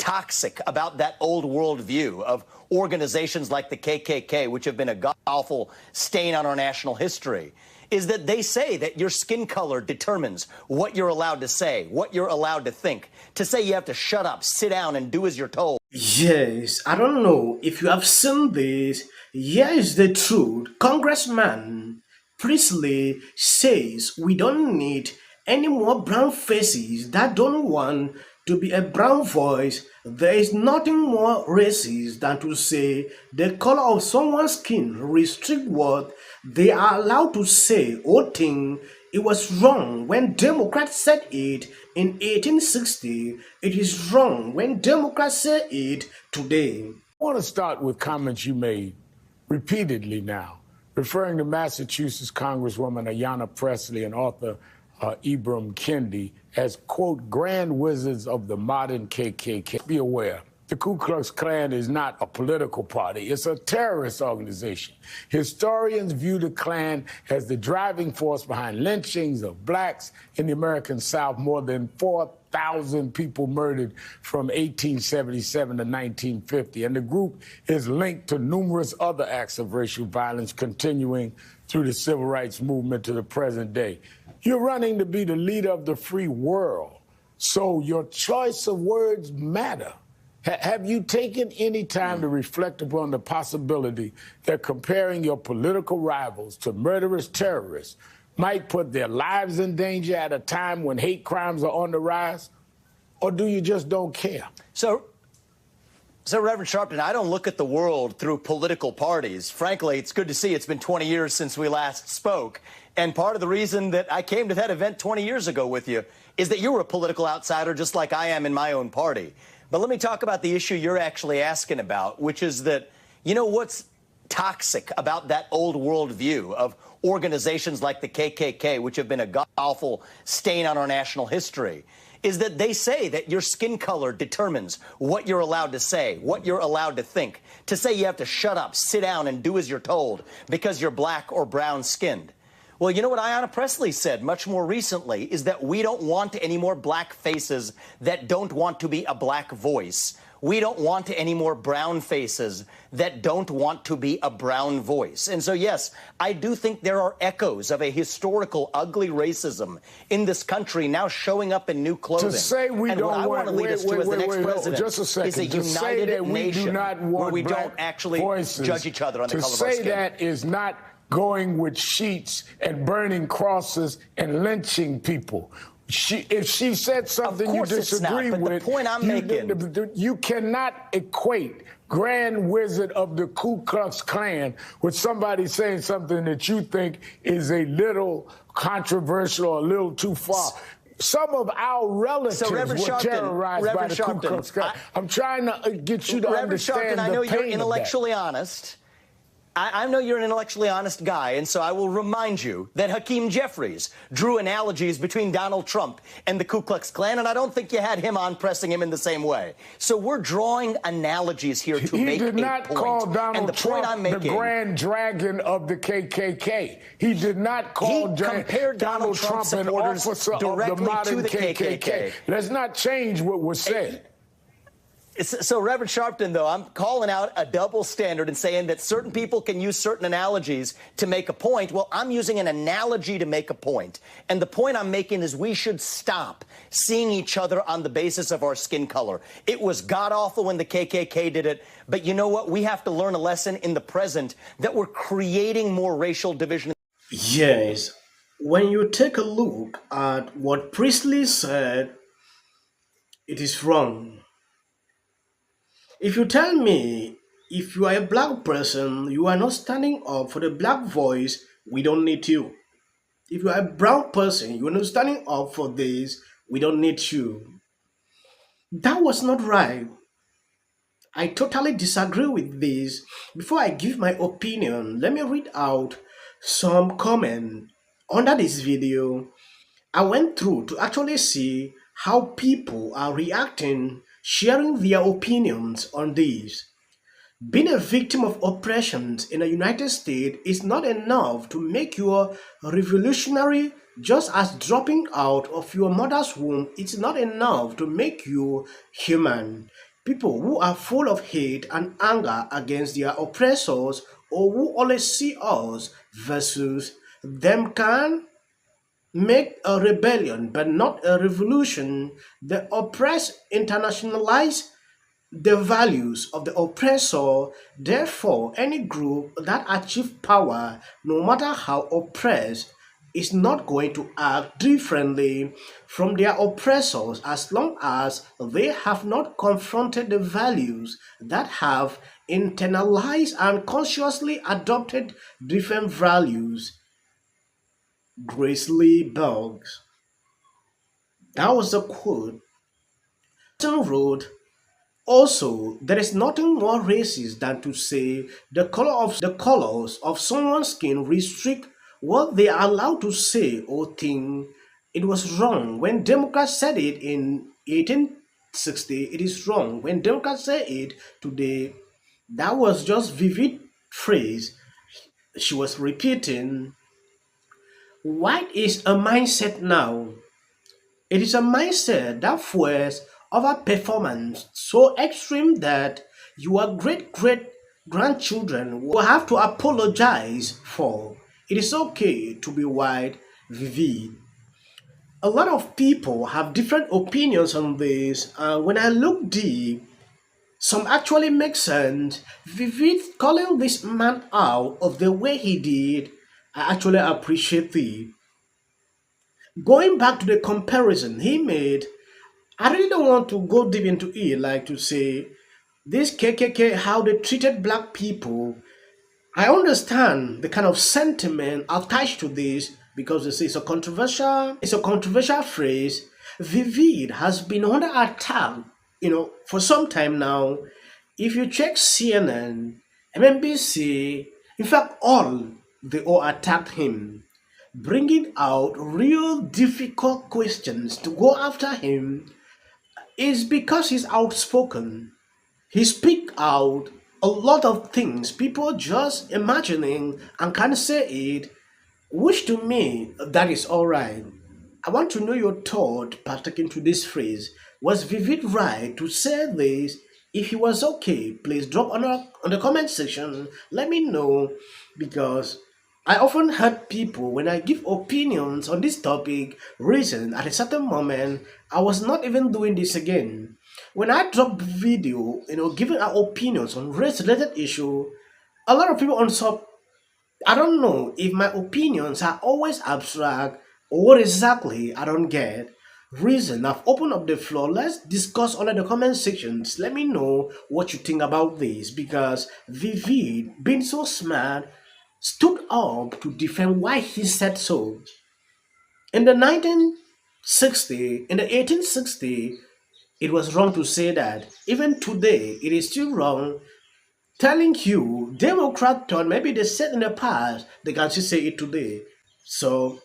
toxic about that old worldview of organizations like the KKK, which have been a god-awful stain on our national history, is that they say that your skin color determines what you're allowed to say, what you're allowed to think. To say you have to shut up, sit down, and do as you're told. Yes, I don't know if you have seen this. Here is the truth. Congressman Priestley says we don't need any more brown faces that don't want to be a brown voice. There is nothing more racist than to say the color of someone's skin restrict what they are allowed to say or think. It was wrong when Democrats said it in 1860. It is wrong when Democrats say it today. I want to start with comments you made repeatedly now, referring to Massachusetts Congresswoman Ayanna Pressley and author Ibram Kendi as, quote, grand wizards of the modern KKK. Be aware, the Ku Klux Klan is not a political party. It's a terrorist organization. Historians view the Klan as the driving force behind lynchings of blacks in the American South. More than 4,000 people murdered from 1877 to 1950. And the group is linked to numerous other acts of racial violence continuing through the civil rights movement to the present day. You're running to be the leader of the free world, so your choice of words matter. Have you taken any time to reflect upon the possibility that comparing your political rivals to murderous terrorists might put their lives in danger at a time when hate crimes are on the rise? Or do you just don't care? So Reverend Sharpton, I don't look at the world through political parties. Frankly, it's good to see it's been 20 years since we last spoke. And part of the reason that I came to that event 20 years ago with you is that you were a political outsider just like I am in my own party. But let me talk about the issue you're actually asking about, which is that, you know, what's toxic about that old worldview of organizations like the KKK, which have been a god-awful stain on our national history, is that they say that your skin color determines what you're allowed to say, what you're allowed to think. To say you have to shut up, sit down, and do as you're told because you're black or brown-skinned. Well, you know what Ayanna Pressley said much more recently is that we don't want any more black faces that don't want to be a black voice. We don't want any more brown faces that don't want to be a brown voice. And so, yes, I do think there are echoes of a historical ugly racism in this country now showing up in new clothing. To say we and don't what I want to lead us to as the next president just a second. is a united nation where we don't actually judge each other on the color of our skin. To say that is not going with sheets and burning crosses and lynching people. If she said something you disagree with, the point I'm making, you cannot equate Grand Wizard of the Ku Klux Klan with somebody saying something that you think is a little controversial or a little too far. Some of our relatives were terrorized by the Ku Klux Klan. I'm trying to get you to understand the pain of that. I know you're intellectually honest. I know you're an intellectually honest guy, and so I will remind you that Hakeem Jeffries drew analogies between Donald Trump and the Ku Klux Klan, and I don't think you had him on pressing him in the same way. So we're drawing analogies here to make a point. He did not call Donald Trump the grand dragon of the KKK. He did not call Donald Trump an officer of the modern KKK. Let's not change what was said. So, Reverend Sharpton, though, I'm calling out a double standard and saying that certain people can use certain analogies to make a point. Well, I'm using an analogy to make a point. And the point I'm making is we should stop seeing each other on the basis of our skin color. It was god-awful when the KKK did it. But you know what? We have to learn a lesson in the present that we're creating more racial division. Yes. When you take a look at what Priestley said, it is wrong. If you tell me, if you are a black person, you are not standing up for the black voice, we don't need you. If you are a brown person, you are not standing up for this, we don't need you. That was not right. I totally disagree with this. Before I give my opinion, let me read out some comment under this video. I went through to actually see how people are reacting, sharing their opinions on this. Being a victim of oppressions in the United States is not enough to make you a revolutionary, just as dropping out of your mother's womb is not enough to make you human. People who are full of hate and anger against their oppressors or who always see us versus them can make a rebellion but not a revolution. The oppressed internationalize the values of the oppressor. Therefore, any group that achieves power, no matter how oppressed, is not going to act differently from their oppressors as long as they have not confronted the values that have internalized and consciously adopted different values. Grizzly Bugs. That was a quote. Sutton wrote, also, there is nothing more racist than to say the colors of someone's skin restrict what they are allowed to say or think. It was wrong when Democrats said it in 1860. It is wrong when Democrats say it today. That was just vivid phrase she was repeating. White is a mindset now. It is a mindset that fuels over performance so extreme that your great grandchildren will have to apologize for. It is okay to be white, Vivid. A lot of people have different opinions on this, and when I look deep, some actually make sense. Vivid calling this man out of the way he did, I actually appreciate it. Going back to the comparison he made, I really don't want to go deep into it, like to say this KKK, how they treated black people. I understand the kind of sentiment attached to this because this is it's a controversial phrase. Vivid has been under attack, for some time now. If you check CNN, MNBC, in fact, they all attacked him, bringing out real difficult questions to go after him is because he's outspoken. He speak out a lot of things people just imagining and can't say it, which to me that is all right. I want to know your thought pertaining to this phrase. Was Vivid right to say this? If he was okay, please drop on the comment section. Let me know because I often heard people when I give opinions on this topic reason at a certain moment I was not even doing this again. When I drop video, giving our opinions on race related issue, a lot of people on top, I don't know if my opinions are always abstract or what exactly I don't get. Reason I've opened up the floor. Let's discuss under the comment sections. Let me know what you think about this because Vivid, being so smart, stood up to defend why he said so. In the 1960, in the 1860, it was wrong to say that. Even today, it is still wrong. Telling you, Democrat thought maybe they said in the past, they can still say it today. So